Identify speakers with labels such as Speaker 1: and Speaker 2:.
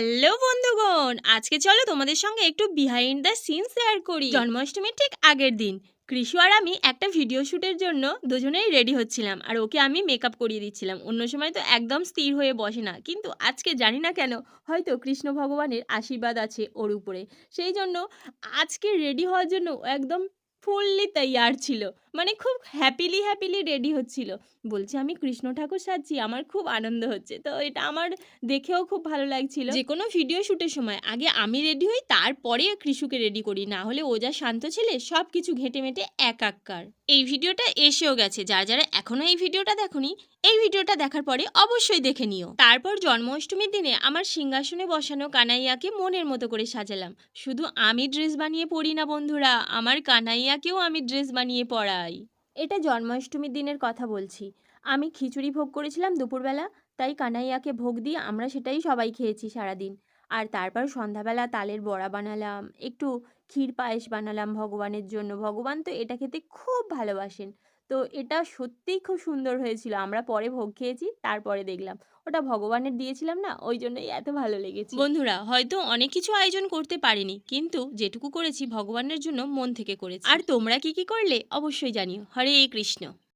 Speaker 1: Hello বন্ধুগণ, আজকে চলো তোমাদের সঙ্গে একটু বিহাইন্ড দ্য সিন শেয়ার করি। জন্মাষ্টমীর ঠিক আগের দিন কৃষু আর আমি একটা ভিডিও শ্যুটের জন্য দুজনেই রেডি হচ্ছিলাম, আর ওকে আমি মেকআপ করিয়ে দিচ্ছিলাম। অন্য সময় তো একদম স্থির হয়ে বসে না, কিন্তু আজকে জানি না কেন, হয়তো কৃষ্ণ ভগবানের আশীর্বাদ আছে ওর উপরে, সেই জন্য আজকে রেডি হওয়ার জন্য ও একদম ফুললি তৈয়ার ছিল। মানে খুব হ্যাপিলি রেডি হচ্ছিল, বলছে আমি কৃষ্ণ ঠাকুর সাজছি, আমার খুব আনন্দ হচ্ছে। তো এটা আমার দেখেও খুব ভালো লাগছিল। যে কোনো ভিডিও শ্যুটের সময় আগে আমি রেডি হই, তারপরে কৃষুকে রেডি করি, না হলে ও যা শান্ত ছেলে, সব কিছু ঘেঁটে মেটে একাকার। এই ভিডিওটা এসেও গেছে, যারা এখনো এই ভিডিওটা দেখোনি, এই ভিডিওটা দেখার পরে অবশ্যই দেখে নিও। তারপর জন্মাষ্টমীর দিনে আমার সিংহাসনে বসানো কানাইয়াকে মনের মতো করে সাজালাম। শুধু আমি ড্রেস বানিয়ে পরি না বন্ধুরা, আমার কানাইয়াকেও আমি ড্রেস বানিয়ে পরাই। এটা জন্মাষ্টমীর দিনের কথা বলছি। আমি খিচুড়ি ভোগ করেছিলাম দুপুরবেলা, তাই কানাইয়াকে ভোগ দিয়ে আমরা সেটাই সবাই খেয়েছি সারাদিন। আর তারপর সন্ধ্যাবেলা তালের বড়া বানালাম, একটু ক্ষীর পায়েস বানালাম ভগবানের জন্য। ভগবান তো এটা খেতে খুব ভালোবাসেন। তো এটা সত্যিই খুব সুন্দর হয়েছিল। আমরা পরে ভোগ খেয়েছি, তারপরে দেখলাম ওটা ভগবানের দিয়েছিলাম না, ওই জন্যই এত ভালো লেগেছে। বন্ধুরা, হয়তো অনেক কিছু আয়োজন করতে পারিনি, কিন্তু যেটুকু করেছি ভগবানের জন্য মন থেকে করেছি। আর তোমরা কি কি করলে অবশ্যই জানিও। হরে কৃষ্ণ।